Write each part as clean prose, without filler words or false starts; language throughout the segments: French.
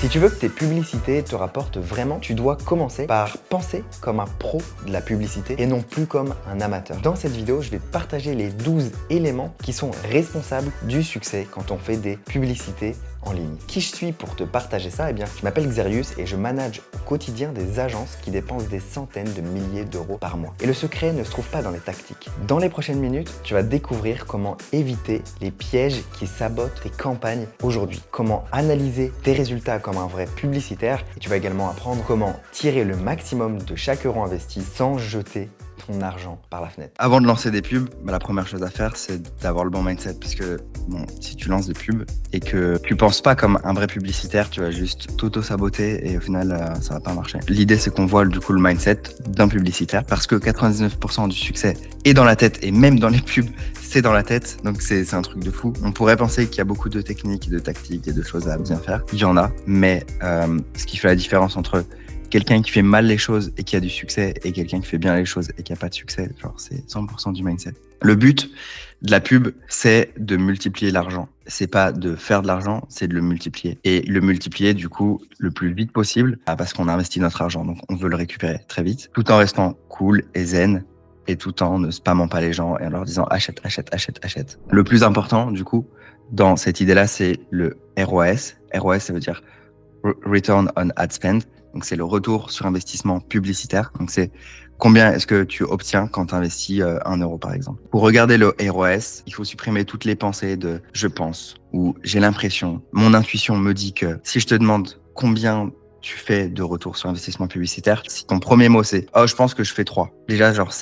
Si tu veux que tes publicités te rapportent vraiment, tu dois commencer par penser comme un pro de la publicité et non plus comme un amateur. Dans cette vidéo, je vais te partager les 12 éléments qui sont responsables du succès quand on fait des publicités en ligne. Qui je suis pour te partager ça? Eh bien, je m'appelle Xerius et je manage au quotidien des agences qui dépensent des centaines de milliers d'euros par mois. Et le secret ne se trouve pas dans les tactiques. Dans les prochaines minutes, tu vas découvrir comment éviter les pièges qui sabotent tes campagnes aujourd'hui. Comment analyser tes résultats comme un vrai publicitaire. Et tu vas également apprendre comment tirer le maximum de chaque euro investi sans jeter ton argent par la fenêtre. Avant de lancer des pubs, la première chose à faire, c'est d'avoir le bon mindset. Parce que si tu lances des pubs et que tu penses pas comme un vrai publicitaire, tu vas juste t'auto-saboter et au final, ça va pas marcher. L'idée, c'est qu'on voit du coup le mindset d'un publicitaire parce que 99% du succès est dans la tête et même dans les pubs, c'est dans la tête. Donc c'est un truc de fou. On pourrait penser qu'il y a beaucoup de techniques, de tactiques et de choses à bien faire. Il y en a, mais ce qui fait la différence entre quelqu'un qui fait mal les choses et qui a du succès et quelqu'un qui fait bien les choses et qui a pas de succès, genre c'est 100% du mindset. Le but de la pub, c'est de multiplier l'argent. C'est pas de faire de l'argent, c'est de le multiplier. Et le multiplier, du coup, le plus vite possible, parce qu'on a investi notre argent. Donc, on veut le récupérer très vite, tout en restant cool et zen, et tout en ne spammant pas les gens et en leur disant achète, achète, achète, achète. Le plus important, du coup, dans cette idée-là, c'est le ROAS. ROAS, ça veut dire Return on Ad Spend. Donc, c'est le retour sur investissement publicitaire. Donc, c'est combien est-ce que tu obtiens quand tu investis 1 euro, par exemple. Pour regarder le ROAS, il faut supprimer toutes les pensées de « je pense » ou « j'ai l'impression ». Mon intuition me dit que si je te demande combien tu fais de retour sur investissement publicitaire, si ton premier mot c'est « oh, je pense que je fais 3 ». Déjà, genre,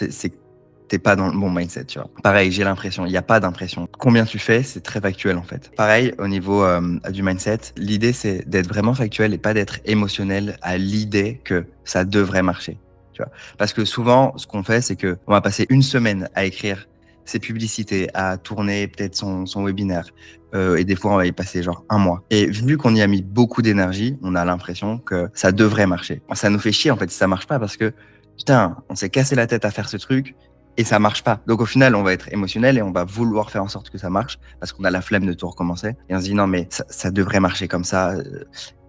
t'es pas dans le bon mindset, tu vois. Pareil, j'ai l'impression, il n'y a pas d'impression. Combien tu fais, c'est très factuel en fait. Pareil, au niveau du mindset, l'idée c'est d'être vraiment factuel et pas d'être émotionnel à l'idée que ça devrait marcher. Tu vois. Parce que souvent, ce qu'on fait, c'est que on va passer une semaine à écrire ses publicités, à tourner peut-être son webinaire, et des fois on va y passer genre 1 mois. Et vu qu'on y a mis beaucoup d'énergie, on a l'impression que ça devrait marcher. Ça nous fait chier en fait si ça marche pas parce que putain, on s'est cassé la tête à faire ce truc. Et ça marche pas. Donc au final, on va être émotionnel et on va vouloir faire en sorte que ça marche parce qu'on a la flemme de tout recommencer. Et on se dit non mais ça devrait marcher comme ça.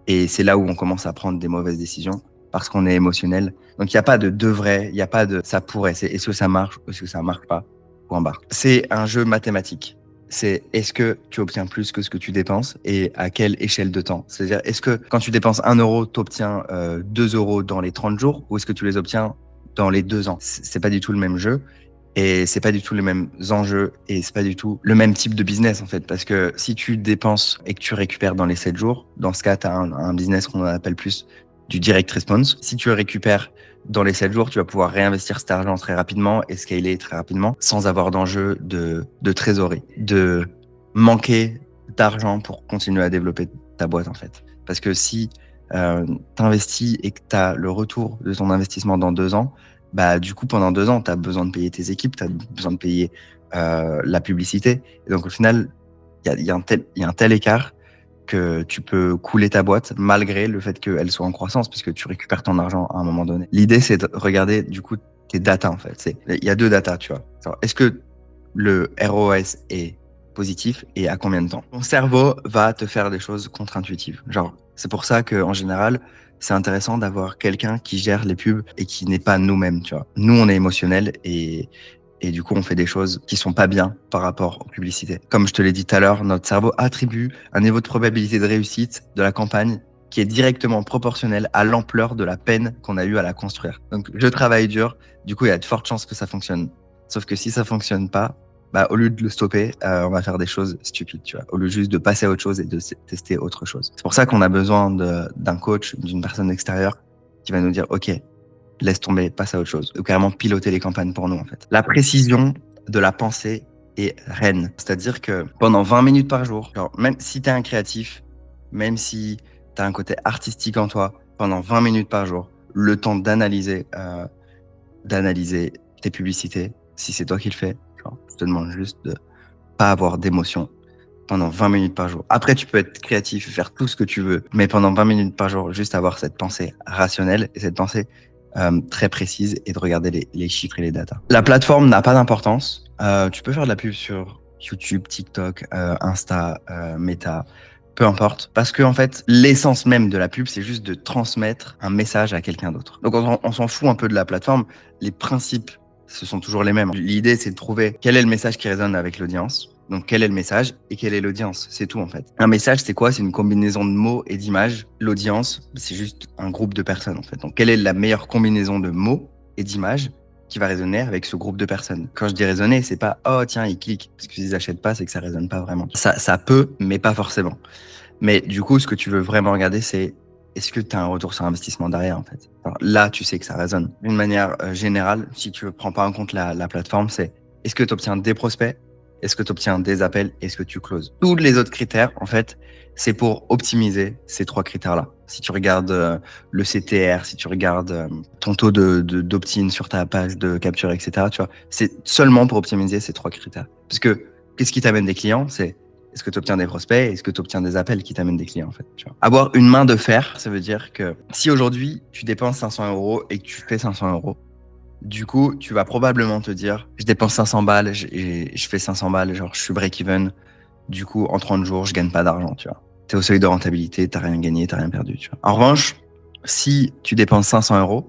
Et c'est là où on commence à prendre des mauvaises décisions parce qu'on est émotionnel. Donc il n'y a pas de devrait, il n'y a pas de ça pourrait. C'est est-ce que ça marche ou est-ce que ça marche pas. Point barre. C'est un jeu mathématique. C'est est-ce que tu obtiens plus que ce que tu dépenses et à quelle échelle de temps. C'est-à-dire est-ce que quand tu dépenses 1 euro, tu obtiens 2 euros dans les 30 jours ou est-ce que tu les obtiens dans les 2 ans. C'est pas du tout le même jeu et c'est pas du tout les mêmes enjeux et c'est pas du tout le même type de business en fait. Parce que si tu dépenses et que tu récupères dans les 7 jours, dans ce cas, tu as un business qu'on appelle plus du direct response. Si tu récupères dans les 7 jours, tu vas pouvoir réinvestir cet argent très rapidement et scaler très rapidement sans avoir d'enjeu de trésorerie, de manquer d'argent pour continuer à développer ta boîte en fait. Parce que si t'investis et que t'as le retour de ton investissement dans 2 ans, bah du coup pendant 2 ans t'as besoin de payer tes équipes, t'as besoin de payer la publicité. Et donc au final, il y a un tel écart que tu peux couler ta boîte malgré le fait qu'elle soit en croissance parce que tu récupères ton argent à un moment donné. L'idée c'est de regarder du coup tes data en fait. Il y a 2 data, tu vois. Est-ce que le ROS est positif et à combien de temps? Ton cerveau va te faire des choses contre-intuitives. Genre, c'est pour ça qu'en général, c'est intéressant d'avoir quelqu'un qui gère les pubs et qui n'est pas nous-mêmes, tu vois. Nous, on est émotionnel et du coup, on fait des choses qui sont pas bien par rapport aux publicités. Comme je te l'ai dit tout à l'heure, notre cerveau attribue un niveau de probabilité de réussite de la campagne qui est directement proportionnel à l'ampleur de la peine qu'on a eu à la construire. Donc, je travaille dur. Du coup, il y a de fortes chances que ça fonctionne. Sauf que si ça fonctionne pas, bah, au lieu de le stopper, on va faire des choses stupides, tu vois. Au lieu juste de passer à autre chose et de tester autre chose. C'est pour ça qu'on a besoin d'un coach, d'une personne extérieure qui va nous dire, OK, laisse tomber, passe à autre chose. Ou carrément piloter les campagnes pour nous, en fait. La précision de la pensée est reine. C'est-à-dire que pendant 20 minutes par jour, genre, même si t'es un créatif, même si t'as un côté artistique en toi, pendant 20 minutes par jour, le temps d'analyser tes publicités, si c'est toi qui le fais, genre, je te demande juste de pas avoir d'émotion pendant 20 minutes par jour. Après, tu peux être créatif et faire tout ce que tu veux, mais pendant 20 minutes par jour, juste avoir cette pensée rationnelle et cette pensée très précise et de regarder les chiffres et les datas. La plateforme n'a pas d'importance. Tu peux faire de la pub sur YouTube, TikTok, Insta, Meta, peu importe. Parce que en fait, l'essence même de la pub, c'est juste de transmettre un message à quelqu'un d'autre. Donc on s'en fout un peu de la plateforme. Les principes, ce sont toujours les mêmes. L'idée, c'est de trouver quel est le message qui résonne avec l'audience. Donc, quel est le message et quelle est l'audience? C'est tout, en fait. Un message, c'est quoi? C'est une combinaison de mots et d'images. L'audience, c'est juste un groupe de personnes, en fait. Donc, quelle est la meilleure combinaison de mots et d'images qui va résonner avec ce groupe de personnes? Quand je dis résonner, c'est pas, oh, tiens, ils cliquent. Parce que s'ils achètent pas, c'est que ça résonne pas vraiment. Ça peut, mais pas forcément. Mais du coup, ce que tu veux vraiment regarder, c'est est-ce que tu as un retour sur investissement derrière, en fait? Alors, là, tu sais que ça résonne. D'une manière générale, si tu ne prends pas en compte la plateforme, c'est est-ce que tu obtiens des prospects? Est-ce que tu obtiens des appels? Est-ce que tu closes? Tous les autres critères, en fait, c'est pour optimiser ces 3 critères-là. Si tu regardes le CTR, si tu regardes ton taux d'opt-in sur ta page de capture, etc., tu vois, c'est seulement pour optimiser ces 3 critères. Parce que qu'est-ce qui t'amène des clients? C'est est-ce que tu obtiens des prospects? Est-ce que tu obtiens des appels qui t'amènent des clients, en fait, tu vois. Avoir une main de fer, ça veut dire que si aujourd'hui, tu dépenses 500 € et que tu fais 500 €, du coup, tu vas probablement te dire, je dépense 500 balles et je fais 500 balles, genre, je suis break-even. Du coup, en 30 jours, je gagne pas d'argent, tu vois. T'es au seuil de rentabilité, t'as rien gagné, t'as rien perdu, tu vois. En revanche, si tu dépenses 500 €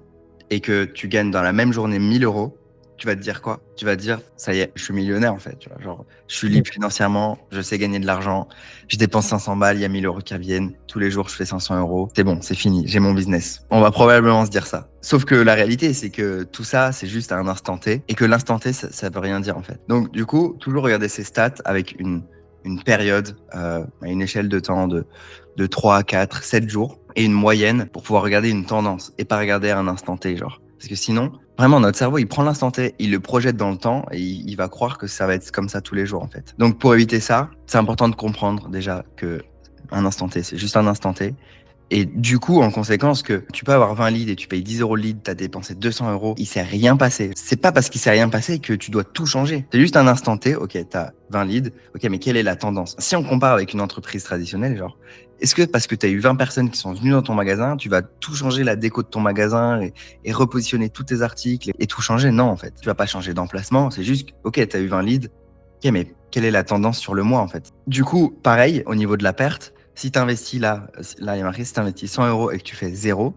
et que tu gagnes dans la même journée 1000 €, tu vas te dire quoi? Tu vas te dire, ça y est, je suis millionnaire, en fait, tu vois. Genre, je suis libre financièrement, je sais gagner de l'argent, je dépense 500 balles, il y a 1000 € qui reviennent, tous les jours, je fais 500 €. C'est bon, c'est fini, j'ai mon business. On va probablement se dire ça. Sauf que la réalité, c'est que tout ça, c'est juste à un instant T et que l'instant T, ça veut rien dire, en fait. Donc, du coup, toujours regarder ces stats avec une période, à une échelle de temps de 3, 4, 7 jours et une moyenne pour pouvoir regarder une tendance et pas regarder à un instant T, genre. Parce que sinon, vraiment, notre cerveau, il prend l'instant T, il le projette dans le temps et il va croire que ça va être comme ça tous les jours, en fait. Donc, pour éviter ça, c'est important de comprendre déjà que un instant T, c'est juste un instant T. Et du coup, en conséquence, que tu peux avoir 20 leads et tu payes 10 € le lead, tu as dépensé 200 €, il s'est rien passé. C'est pas parce qu'il s'est rien passé que tu dois tout changer. C'est juste un instant T, ok, tu as 20 leads, ok, mais quelle est la tendance? Si on compare avec une entreprise traditionnelle, genre, est-ce que parce que tu as eu 20 personnes qui sont venues dans ton magasin, tu vas tout changer la déco de ton magasin et repositionner tous tes articles et tout changer? Non, en fait. Tu vas pas changer d'emplacement, c'est juste, ok, tu as eu 20 leads, ok, mais quelle est la tendance sur le mois, en fait? Du coup, pareil, au niveau de la perte, si tu investis là, il y a marqué, si tu investis 100 € et que tu fais 0,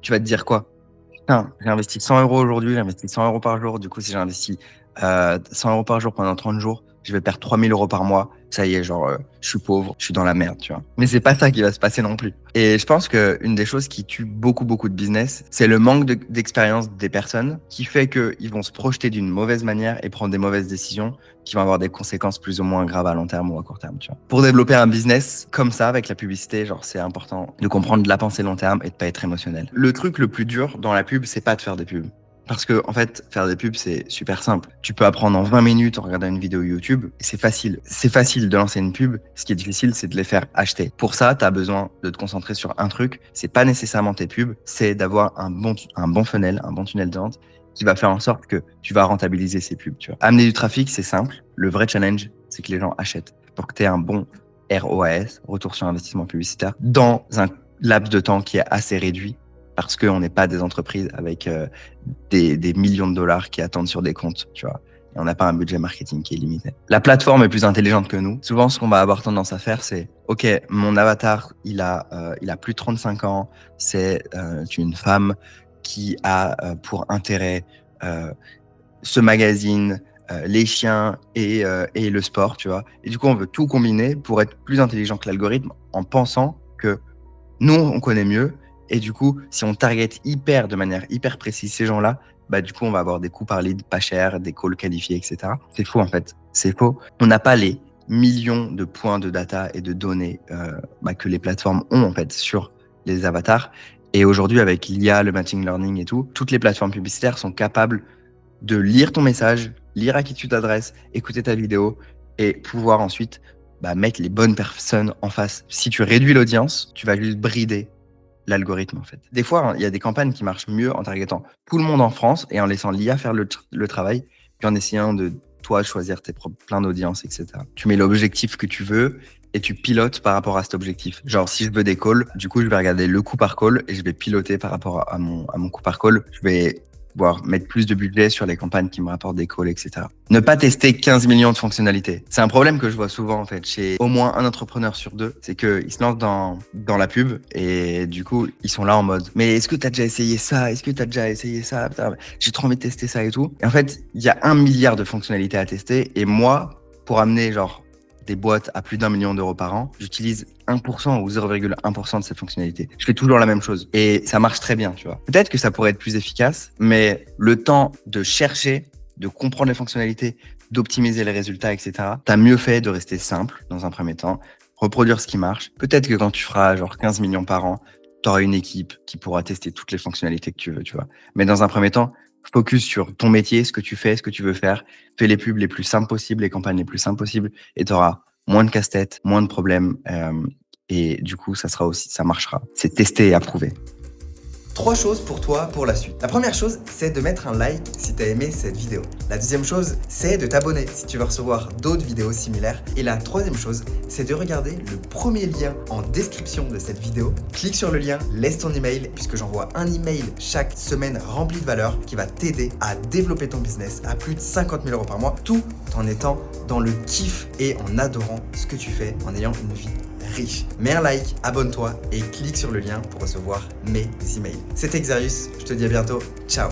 tu vas te dire quoi? Putain, j'ai investi 100 € aujourd'hui, j'ai investi 100 € par jour. Du coup, si j'ai investi 100 € par jour pendant 30 jours, je vais perdre 3000 € par mois. Ça y est, genre, je suis pauvre, je suis dans la merde, tu vois. Mais c'est pas ça qui va se passer non plus. Et je pense qu'une des choses qui tue beaucoup de business, c'est le manque d'expérience des personnes qui fait qu'ils vont se projeter d'une mauvaise manière et prendre des mauvaises décisions qui vont avoir des conséquences plus ou moins graves à long terme ou à court terme, tu vois. Pour développer un business comme ça, avec la publicité, genre, c'est important de comprendre la pensée long terme et de pas être émotionnel. Le truc le plus dur dans la pub, c'est pas de faire des pubs. Parce que, en fait, faire des pubs, c'est super simple. Tu peux apprendre en 20 minutes en regardant une vidéo YouTube et c'est facile. C'est facile de lancer une pub. Ce qui est difficile, c'est de les faire acheter. Pour ça, tu as besoin de te concentrer sur un truc. C'est pas nécessairement tes pubs, c'est d'avoir un bon funnel, un bon tunnel de vente qui va faire en sorte que tu vas rentabiliser ces pubs, tu vois. Amener du trafic, c'est simple. Le vrai challenge, c'est que les gens achètent. Pour que tu aies un bon ROAS, retour sur investissement publicitaire, dans un laps de temps qui est assez réduit, parce qu'on n'est pas des entreprises avec des millions de dollars qui attendent sur des comptes, tu vois. Et on n'a pas un budget marketing qui est limité. La plateforme est plus intelligente que nous. Souvent, ce qu'on va avoir tendance à faire, c'est ok, mon avatar, il a plus de 35 ans, c'est une femme qui a pour intérêt ce magazine, les chiens et le sport, tu vois. Et du coup, on veut tout combiner pour être plus intelligent que l'algorithme en pensant que nous, on connaît mieux. Et du coup, si on target de manière hyper précise ces gens-là, bah du coup, on va avoir des coûts par lead pas chers, des calls qualifiés, etc. C'est faux, en fait. C'est faux. On n'a pas les millions de points de data et de données que les plateformes ont, en fait, sur les avatars. Et aujourd'hui, avec l'IA, le machine learning et tout, toutes les plateformes publicitaires sont capables de lire ton message, lire à qui tu t'adresses, écouter ta vidéo et pouvoir ensuite mettre les bonnes personnes en face. Si tu réduis l'audience, tu vas juste brider l'algorithme, en fait. Des fois, il y a des campagnes qui marchent mieux en targetant tout le monde en France et en laissant l'IA faire le travail qu'en essayant de, toi, choisir plein d'audiences, etc. Tu mets l'objectif que tu veux et tu pilotes par rapport à cet objectif. Genre, si je veux des calls, du coup, je vais regarder le coût par call et je vais piloter par rapport à mon coût par call. Je vais pouvoir mettre plus de budget sur les campagnes qui me rapportent des calls, etc. Ne pas tester 15 millions de fonctionnalités. C'est un problème que je vois souvent en fait chez au moins un entrepreneur sur deux. C'est qu'ils se lancent dans la pub et du coup, ils sont là en mode « Mais est-ce que tu as déjà essayé ça? Est-ce que tu as déjà essayé ça? Putain, j'ai trop envie de tester ça et tout. » Et en fait, il y a 1 milliard de fonctionnalités à tester et moi, pour amener genre des boîtes à plus d'1 million d'euros par an, j'utilise 1% ou 0,1% de ces fonctionnalités. Je fais toujours la même chose et ça marche très bien, tu vois. Peut-être que ça pourrait être plus efficace, mais le temps de chercher, de comprendre les fonctionnalités, d'optimiser les résultats, etc. T'as mieux fait de rester simple dans un premier temps, reproduire ce qui marche. Peut-être que quand tu feras genre 15 millions par an, t'auras une équipe qui pourra tester toutes les fonctionnalités que tu veux, tu vois. Mais dans un premier temps, focus sur ton métier, ce que tu fais, ce que tu veux faire. Fais les pubs les plus simples possibles, les campagnes les plus simples possibles et tu auras moins de casse-tête, moins de problèmes. Et du coup, ça marchera. C'est tester et approuver. 3 choses pour toi pour la suite. La première chose, c'est de mettre un like si tu as aimé cette vidéo. La deuxième chose, c'est de t'abonner si tu veux recevoir d'autres vidéos similaires. Et la troisième chose, c'est de regarder le premier lien en description de cette vidéo. Clique sur le lien, laisse ton email, puisque j'envoie un email chaque semaine rempli de valeur qui va t'aider à développer ton business à plus de 50 000 euros par mois, tout en étant dans le kiff et en adorant ce que tu fais, en ayant une vie riche. Mets un like, abonne-toi et clique sur le lien pour recevoir mes emails. C'était Xarius, je te dis à bientôt, ciao.